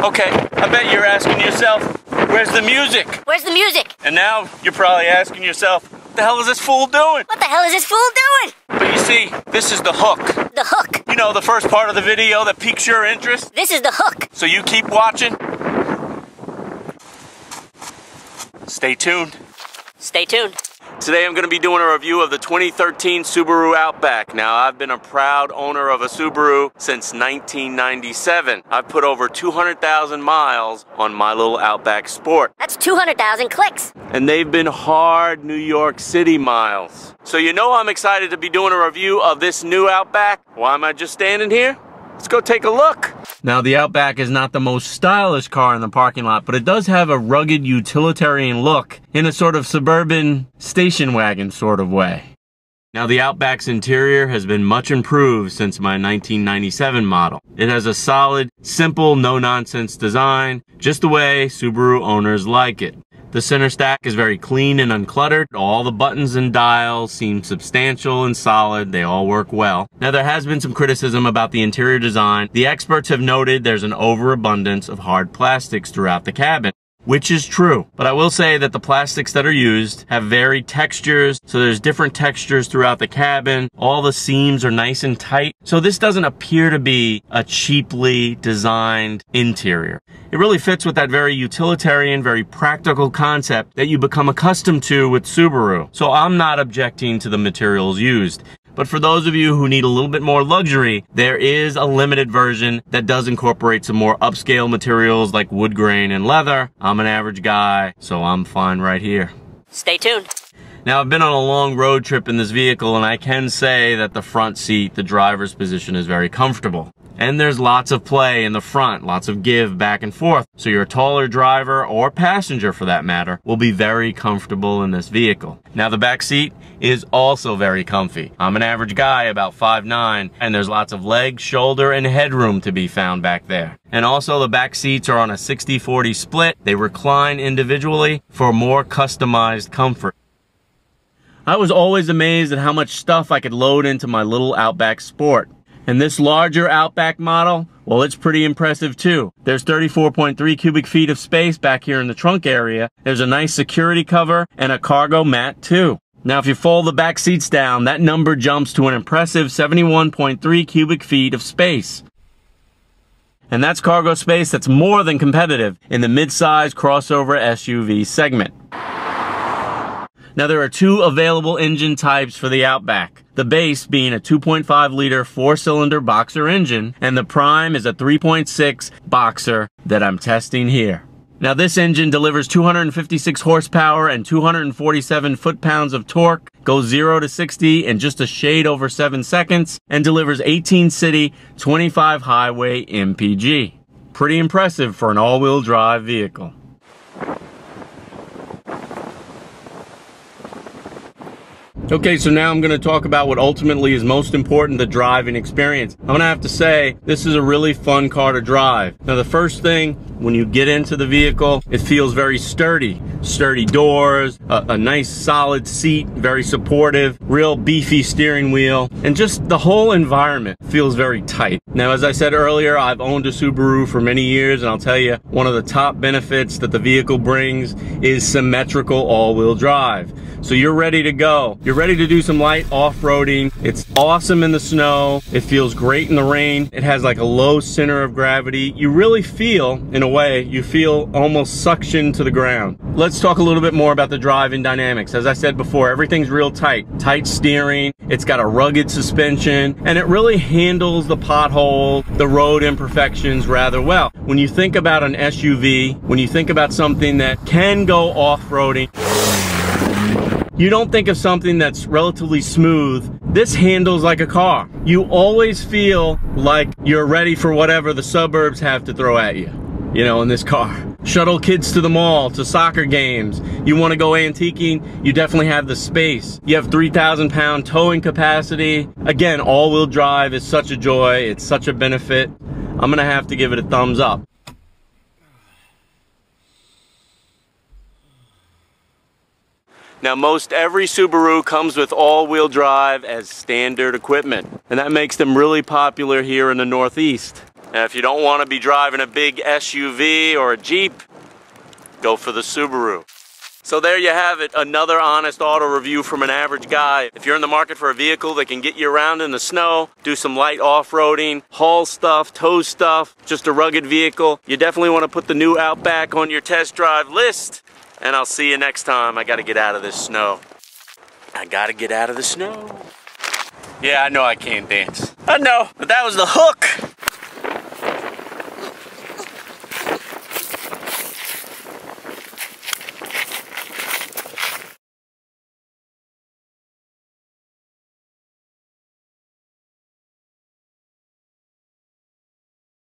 Okay, I bet you're asking yourself, where's the music? Where's the music? And now you're probably asking yourself, what the hell is this fool doing? What the hell is this fool doing? But you see, this is the hook. The hook. You know, the first part of the video that piques your interest? This is the hook. So you keep watching. Stay tuned. Stay tuned. Today I'm going to be doing a review of the 2013 Subaru Outback. Now, I've been a proud owner of a Subaru since 1997. I've put over 200,000 miles on my little Outback Sport. That's 200,000 clicks. And they've been hard New York City miles. So you know I'm excited to be doing a review of this new Outback. Why am I just standing here? Let's go take a look. Now, the Outback is not the most stylish car in the parking lot, but it does have a rugged utilitarian look in a sort of suburban station wagon sort of way. Now, the Outback's interior has been much improved since my 1997 model. It has a solid, simple, no-nonsense design, just the way Subaru owners like it. The center stack is very clean and uncluttered. All the buttons and dials seem substantial and solid. They all work well. Now, there has been some criticism about the interior design. The experts have noted there's an overabundance of hard plastics throughout the cabin, which is true. But I will say that the plastics that are used have varied textures, so there's different textures throughout the cabin. All the seams are nice and tight, so this doesn't appear to be a cheaply designed interior. It really fits with that very utilitarian, very practical concept that you become accustomed to with Subaru. So I'm not objecting to the materials used. But for those of you who need a little bit more luxury, there is a limited version that does incorporate some more upscale materials like wood grain and leather. I'm an average guy, so I'm fine right here. Stay tuned. Now, I've been on a long road trip in this vehicle, and I can say that the front seat, the driver's position, is very comfortable. And there's lots of play in the front, lots of give back and forth. So your taller driver, or passenger for that matter, will be very comfortable in this vehicle. Now, the back seat is also very comfy. I'm an average guy, about 5'9", and there's lots of leg, shoulder, and headroom to be found back there. And also, the back seats are on a 60-40 split. They recline individually for more customized comfort. I was always amazed at how much stuff I could load into my little Outback Sport. And this larger Outback model, well, it's pretty impressive too. There's 34.3 cubic feet of space back here in the trunk area. There's a nice security cover and a cargo mat too. Now, if you fold the back seats down, that number jumps to an impressive 71.3 cubic feet of space. And that's cargo space that's more than competitive in the mid-size crossover SUV segment. Now, there are two available engine types for the Outback. The base being a 2.5-liter four-cylinder boxer engine, and the prime is a 3.6 boxer that I'm testing here. Now, this engine delivers 256 horsepower and 247 foot-pounds of torque, goes 0 to 60 in just a shade over 7 seconds, and delivers 18 city, 25 highway MPG. Pretty impressive for an all-wheel drive vehicle. Okay, so now I'm going to talk about what ultimately is most important, the driving experience. I'm going to have to say, this is a really fun car to drive. Now, the first thing, when you get into the vehicle, it feels very sturdy. Sturdy doors, a nice solid seat, very supportive, real beefy steering wheel, and just the whole environment feels very tight. Now, as I said earlier, I've owned a Subaru for many years, and I'll tell you, one of the top benefits that the vehicle brings is symmetrical all-wheel drive. So you're ready to go. You're ready to do some light off-roading. It's awesome in the snow. It feels great in the rain. It has like a low center of gravity. You really feel, in a way, you feel almost suction to the ground. Let's talk a little bit more about the driving dynamics. As I said before, everything's real tight. Tight steering. It's got a rugged suspension, and it really handles the pothole, the road imperfections rather well. When you think about an SUV, when you think about something that can go off-roading, you don't think of something that's relatively smooth. This handles like a car. You always feel like you're ready for whatever the suburbs have to throw at you, you know, in this car. Shuttle kids to the mall, to soccer games. You want to go antiquing, you definitely have the space. You have 3,000-pound towing capacity. Again, all-wheel drive is such a joy. It's such a benefit. I'm gonna have to give it a thumbs up. Now, most every Subaru comes with all-wheel drive as standard equipment, and that makes them really popular here in the Northeast. And if you don't want to be driving a big SUV or a Jeep, go for the Subaru. So there you have it, another honest auto review from an average guy. If you're in the market for a vehicle that can get you around in the snow, do some light off-roading, haul stuff, tow stuff, just a rugged vehicle, you definitely want to put the new Outback on your test drive list. And I'll see you next time. I gotta get out of this snow. I gotta get out of the snow. Yeah, I know I can't dance. I know, but that was the hook.